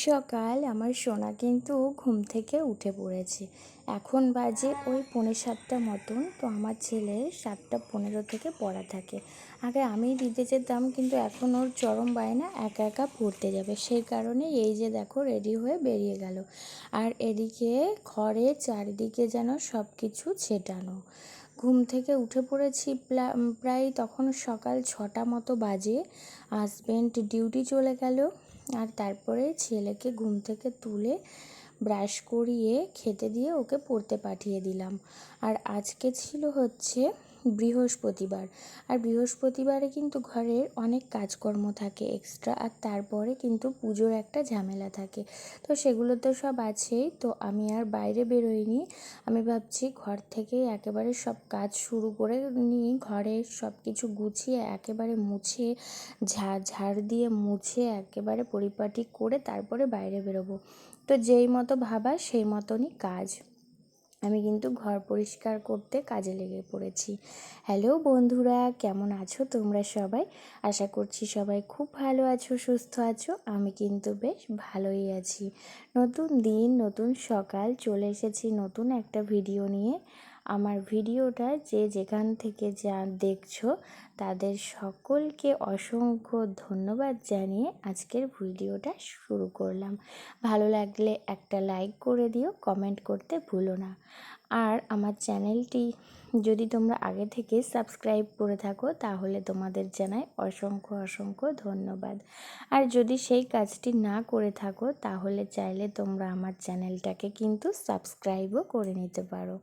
সকাল আমার সোনা কিন্তু ঘুম থেকে উঠে পড়েছে। এখন বাজে ওই 6:45 মতন। তো আমার ছেলের 7:15 থেকে পড়া থাকে। আগে আমি দিতে যেতাম, কিন্তু এখন ওর চরম বায়না একা একা পড়তে যাবে। সেই কারণে এই যে দেখো রেডি হয়ে বেরিয়ে গেল। আর এদিকে ঘরে চারিদিকে যেন সব কিছু ছেটানো। ঘুম থেকে উঠে পড়েছি প্রায় তখন সকাল 6টা মতো বাজে। হাজব্যান্ড ডিউটি চলে গেল। আর তারপরে ছেলেকে ঘুম থেকে তুলে ব্রাশ করিয়ে খেতে দিয়ে ওকে পড়তে পাঠিয়ে দিলাম। আর আজকে ছিল হচ্ছে বৃহস্পতিবার। আর বৃহস্পতিবারে কিন্তু ঘরের অনেক কাজকর্ম থাকে এক্সট্রা। আর তারপরে কিন্তু পুজোর একটা ঝামেলা থাকে। তো সেগুলো তো সব আছেই। তো আমি আর বাইরে বেরোইনি। আমি ভাবছি ঘর থেকেই একেবারে সব কাজ শুরু করে নিই। ঘরের সব কিছু গুছিয়ে একেবারে মুছে ঝাড় দিয়ে মুছে একেবারে পরিপাটি করে তারপরে বাইরে বেরোবো। তো যেই মতো ভাবা সেই মতনই কাজ। আমি কিন্তু ঘর পরিষ্কার করতে কাজে লেগে পড়েছি। হ্যালো বন্ধুরা, কেমন আছো তোমরা সবাই? আশা করছি সবাই খুব ভালো আছো, সুস্থ আছো। আমি কিন্তু বেশ ভালোই আছি। নতুন দিন, নতুন সকাল, চলে এসেছি নতুন একটা ভিডিও নিয়ে। আমার ভিডিওটা যে যেখান থেকে দেখছো তাদের সকলকে অসংখ্য ধন্যবাদ জানিয়ে আজকের ভিডিওটা শুরু করলাম। ভালো লাগলে একটা লাইক করে দিও, কমেন্ট করতে ভুলো না। আর আমার চ্যানেলটি যদি তোমরা আগে থেকে সাবস্ক্রাইব করে থাকো তাহলে তোমাদের জানাই অসংখ্য অসংখ্য ধন্যবাদ। আর যদি সেই কাজটি না করে থাকো তাহলে চাইলে তোমরা আমার চ্যানেলটাকে কিন্তু সাবস্ক্রাইবও করে নিতে পারো।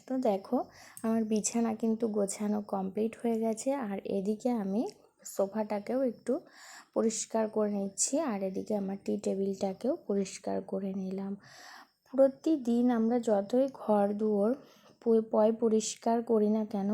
তো দেখো আমার বিছানা কিন্তু গোছানো কমপ্লিট হয়ে গেছে। আর এদিকে আমি সোফাটাকেও একটু পরিষ্কার করে নিচ্ছি। আর এদিকে আমার টি টেবিলটাকেও পরিষ্কার করে নিলাম। প্রতিদিন আমরা যতই ঘর দুয়ার পরিষ্কার করি না কেন,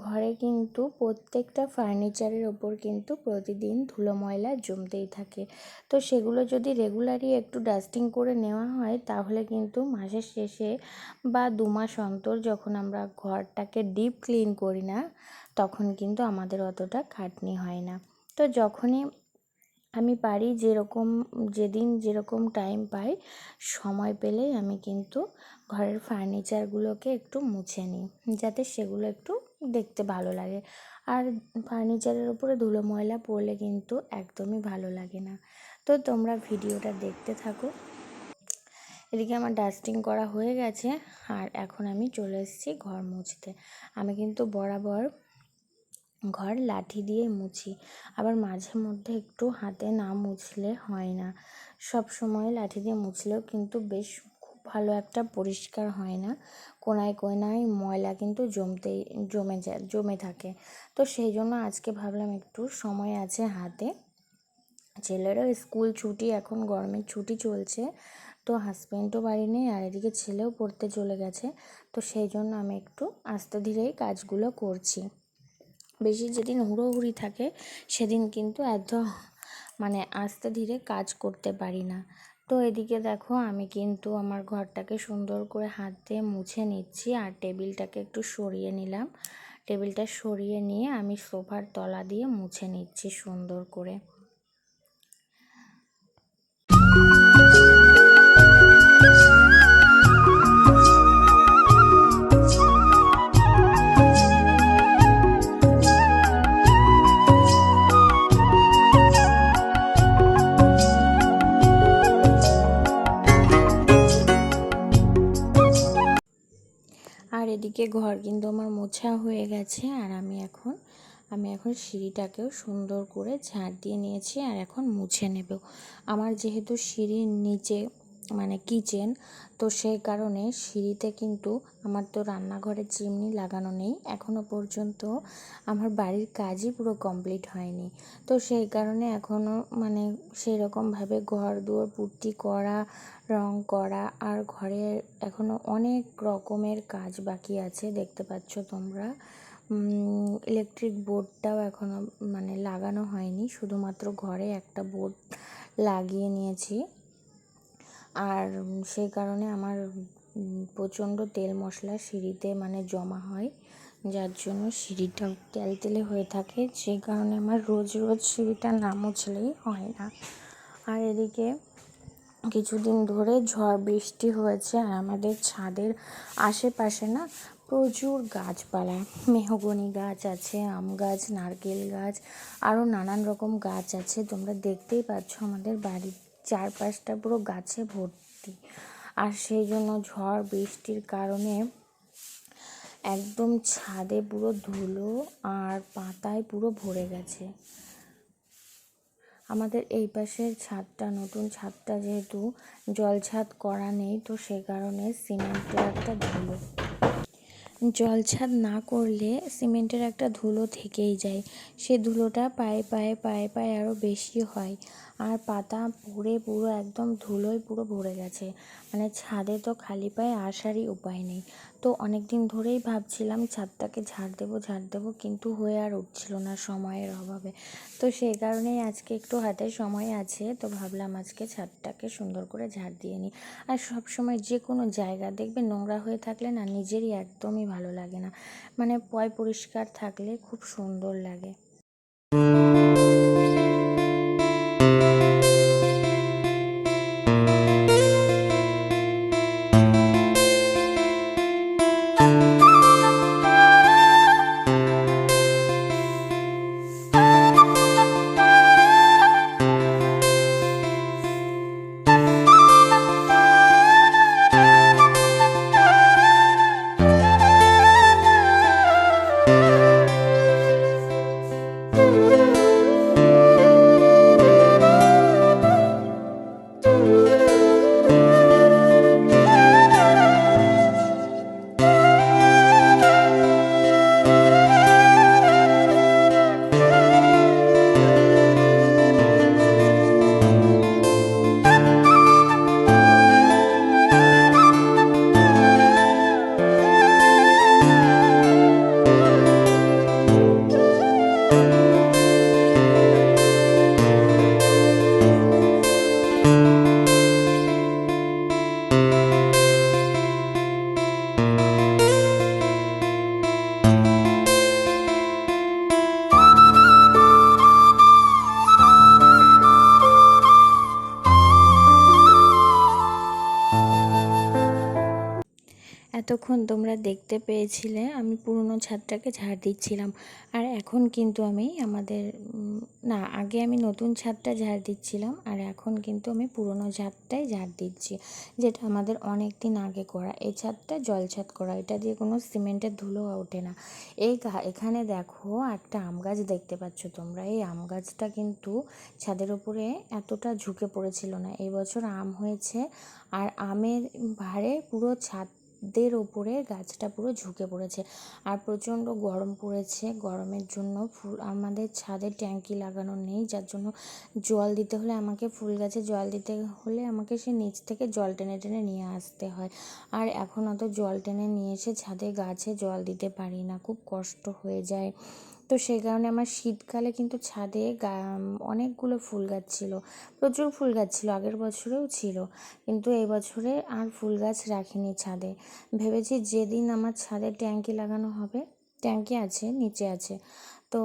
ঘরে কিন্তু প্রত্যেকটা ফার্নিচারের ওপর কিন্তু প্রতিদিন ধুলো ময়লা জমতেই থাকে। তো সেগুলো যদি রেগুলারই একটু ডাস্টিং করে নেওয়া হয় তাহলে কিন্তু মাসের শেষে বা 2 মাস অন্তর যখন আমরা ঘরটাকে ডিপ ক্লিন করি না তখন কিন্তু আমাদের অতটা খাটনি হয় না। তো যখনই আমি পারি, যেদিন যেরকম টাইম পাই, সময় পেলেই আমি কিন্তু ঘরের ফার্নিচারগুলোকে একটু মুছে নিই, যাতে সেগুলো একটু দেখতে ভালো লাগে। আর ফার্নিচারের উপরে ধুলো ময়লা পড়লে কিন্তু একদমই ভালো লাগে না। তো তোমরা ভিডিওটা দেখতে থাকো। এদিকে আমার ডাস্টিং করা হয়ে গেছে। আর এখন আমি চলে এসেছি ঘর মুছতে। আমি কিন্তু বরাবর ঘর লাঠি দিয়ে মুছি, আবার মাঝে মধ্যে একটু হাতে না মুছলে হয় না। সব সময় লাঠি দিয়ে মুছলেও কিন্তু বেশ খুব ভালো একটা পরিষ্কার হয় না। কোনায় কোনায় ময়লা কিন্তু জমে থাকে। তো সেই জন্য আজকে ভাবলাম একটু সময় আছে হাতে। ছেলেরও স্কুল ছুটি, এখন গরমের ছুটি চলছে। তো হাজব্যান্ডও বাড়ি নেই, আর এদিকে ছেলেও পড়তে চলে গেছে। তো সেই জন্য আমি একটু আস্তে ধীরেই কাজগুলো করছি। বেশি যেদিন হুড়োহুড়ি থাকে সেদিন কিন্তু আস্তে ধীরে কাজ করতে পারি না। তো এদিকে দেখো আমি কিন্তু আমার ঘরটাকে সুন্দর করে হাত দিয়ে মুছে নিচ্ছি। আর টেবিলটাকে একটু সরিয়ে নিলাম। টেবিলটা সরিয়ে নিয়ে আমি সোফার তলা দিয়ে মুছে নিচ্ছি সুন্দর করে। আর এদিকে ঘর কিন্তু আমার মোছা হয়ে গেছে। আর আমি এখন সিঁড়িটাকেও সুন্দর করে ঝাড় দিয়ে নিয়েছি। আর এখন মুছে নেব। আমার যেহেতু সিঁড়ির নিচে কিচেন, তো সেই কারণে সিঁড়িতে কিন্তু আমার তো রান্নাঘরে চিমনি লাগানো নেই এখনও পর্যন্ত। আমার বাড়ির কাজই পুরো কমপ্লিট হয়নি। তো সেই কারণে এখনও সেই রকমভাবে ঘর দুয়ার পুট্টি করা, রং করা, আর ঘরে এখনও অনেক রকমের কাজ বাকি আছে। দেখতে পাচ্ছ তোমরা, ইলেকট্রিক বোর্ডটাও এখনও লাগানো হয়নি, শুধুমাত্র ঘরে একটা বোর্ড লাগিয়ে নিয়েছি। আর সেই কারণে আমার প্রচণ্ড তেল মশলা সিঁড়িতে জমা হয়, যার জন্য সিঁড়িটাও তেলতেলে হয়ে থাকে। সেই কারণে আমার রোজ রোজ সিঁড়িটা না মুছলেই হয় না। আর এদিকে কিছুদিন ধরে ঝড় বৃষ্টি হয়েছে আর আমাদের ছাদের আশেপাশে না প্রচুর গাছপালা, মেহগনি গাছ আছে, আম গাছ, নারকেল গাছ, আরও নানান রকম গাছ আছে। তোমরা দেখতেই পাচ্ছ আমাদের বাড়ির চারপাশটা পুরো গাছে ভর্তি। আর সেই জন্য ঝড় বৃষ্টির কারণে একদম ছাদে পুরো ধুলো আর পাতায় পুরো ভরে গেছে। আমাদের এই পাশের ছাদটা, নতুন ছাদটা যেহেতু জল ছাদ করা নেই, তো সে কারণে সিমেন্টের একটা ধুলো, জল ছাদ না করলে সিমেন্টের একটা ধুলো থেকেই যায়। সে ধুলোটা পায়ে পায়ে পায়ে পায়ে আরও বেশি হয়, আর পাতা পড়ে পুরো একদম ধুলোয় পুরো ভরে গেছে। মানে ছাদে তো খালি পায়ে আসারই উপায় নেই। তো অনেক দিন ধরেই ভাবছিলাম ছাদটাকে ঝাড় দেবো, কিন্তু হয়ে আর উঠছিল না সময়ের অভাবে। তো সেই কারণেই আজকে একটু হাতে সময় আছে, তো ভাবলাম আজকে ছাদটাকে সুন্দর করে ঝাড় দিয়ে নিই। আর সব সময় যে কোনো জায়গা দেখবে নোংরা হয়ে থাকলে না নিজেরই একদমই ভালো লাগে না, মানে পয় পরিষ্কার থাকলে খুব সুন্দর লাগে। এতক্ষণ তোমরা দেখতে পেয়েছিলে আমি পুরনো ছাদটাকে ঝাড় দিচ্ছিলাম, আর এখন কিন্তু আমি আগে আমি নতুন ছাদটা ঝাড় দিচ্ছিলাম, আর এখন কিন্তু আমি পুরনো ছাদটাই ঝাড় দিচ্ছি, যেটা আমাদের অনেক দিন আগে করা। এই ছাদটা জল ছাদ করা, এটা দিয়ে কোনো সিমেন্টের ধুলো ওঠে না। এখানে দেখো একটা আম গাছ দেখতে পাচ্ছ তোমরা, এই আম গাছটা কিন্তু ছাদের ওপরে এতটা ঝুঁকে পড়েছিল না, এই বছর আম হয়েছে আর আমের ভারে পুরো ছাদের ওপরে গাছটা পুরো ঝুঁকে পড়েছে। আর প্রচণ্ড গরম পড়েছে, গরমের জন্য আমাদের ছাদে ট্যাঙ্কি লাগানো নেই, যার জন্য জল দিতে হলে আমাকে, ফুল গাছে জল দিতে হলে আমাকে সে নিচ থেকে জল টেনে টেনে নিয়ে আসতে হয়। আর এখন অত জল টেনে নিয়ে এসে ছাদে গাছে জল দিতে পারি না, খুব কষ্ট হয়ে যায়। তো সেই কারণে আমার শীতকালে কিন্তু ছাদে অনেকগুলো ফুল গাছ ছিল, প্রচুর ফুল গাছ ছিল, আগের বছরেও ছিল, কিন্তু এই বছরে আর ফুল গাছ রাখিনি ছাদে। ভেবেছি যেদিন আমার ছাদে ট্যাঙ্কি লাগানো হবে, ট্যাঙ্কি আছে নিচে আছে, তো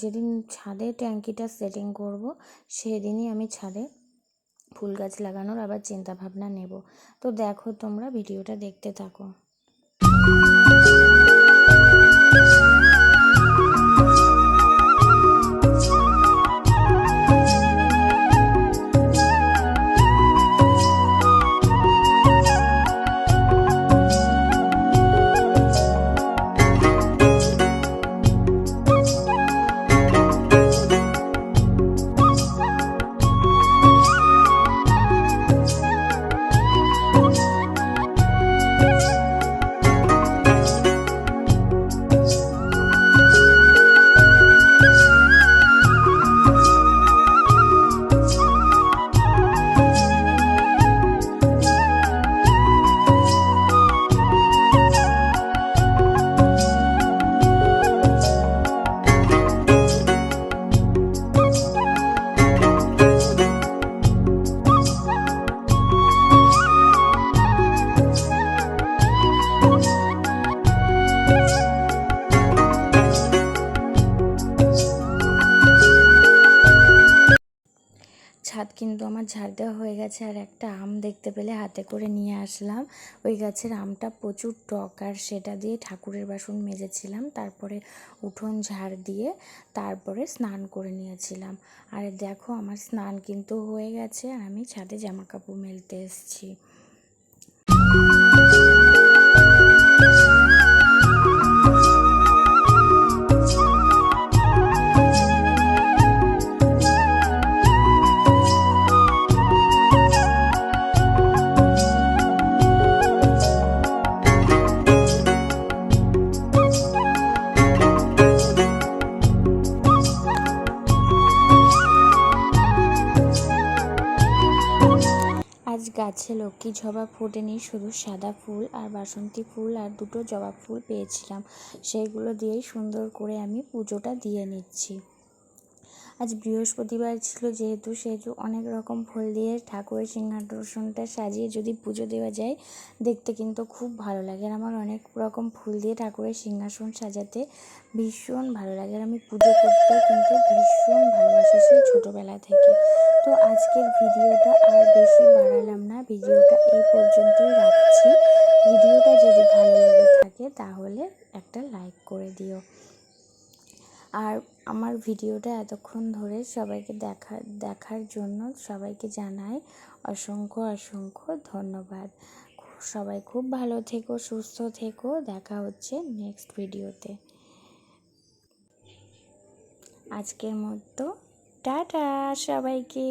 যেদিন ছাদে ট্যাঙ্কিটা সেটিং করব সেদিনই আমি ছাদে ফুল গাছ লাগানোর আবার চিন্তা ভাবনা নেব। তো দেখো তোমরা ভিডিওটা দেখতে থাকো। ঝাড় দেওয়া হয়ে গেছে, আর একটা আম দেখতে পেলে হাতে করে নিয়ে আসলাম। ওই গাছের আমটা প্রচুর টক, আর সেটা দিয়ে ঠাকুরের বাসন মেজেছিলাম, তারপরে উঠোন ঝাড় দিয়ে তারপরে স্নান করে নিয়েছিলাম। আর দেখো আমার স্নান কিন্তু হয়ে গেছে, আর আমি ছাদে জামা কাপড় মেলতে এসেছি। আজ গাছে লক্ষ্মী জবা ফোটেনি, শুধু সাদা ফুল আর বাসন্তী ফুল আর দুটো জবা ফুল পেয়েছিলাম, সেইগুলো দিয়েই সুন্দর করে আমি পুজোটা দিয়ে নিচ্ছি। আজ বৃহস্পতিবার ছিল সেহেতু অনেক রকম ফুল দিয়ে ঠাকুরের সিংহাসনটা সাজিয়ে যদি পুজো দেওয়া যায়, দেখতে কিন্তু খুব ভালো লাগে। আর আমার অনেক রকম ফুল দিয়ে ঠাকুরের সিংহাসন সাজাতে ভীষণ ভালো লাগে, আর আমি পুজো করতেও কিন্তু ভীষণ ভালোবাসি সেই ছোটোবেলা থেকে। তো আজকের ভিডিওটা আর বেশি বাড়ালাম না, ভিডিওটা এই পর্যন্তই রাখছি। ভিডিওটা যদি ভালো লেগে থাকে তাহলে একটা লাইক করে দিও। আর আমার ভিডিওটা এতক্ষণ ধরে সবাইকে দেখার জন্য সবাইকে জানাই অসংখ্য ধন্যবাদ। সবাই খুব ভালো থেকো, সুস্থ থেকো, দেখা হচ্ছে নেক্সট ভিডিওতে। আজকের মতো টাটা সবাইকে।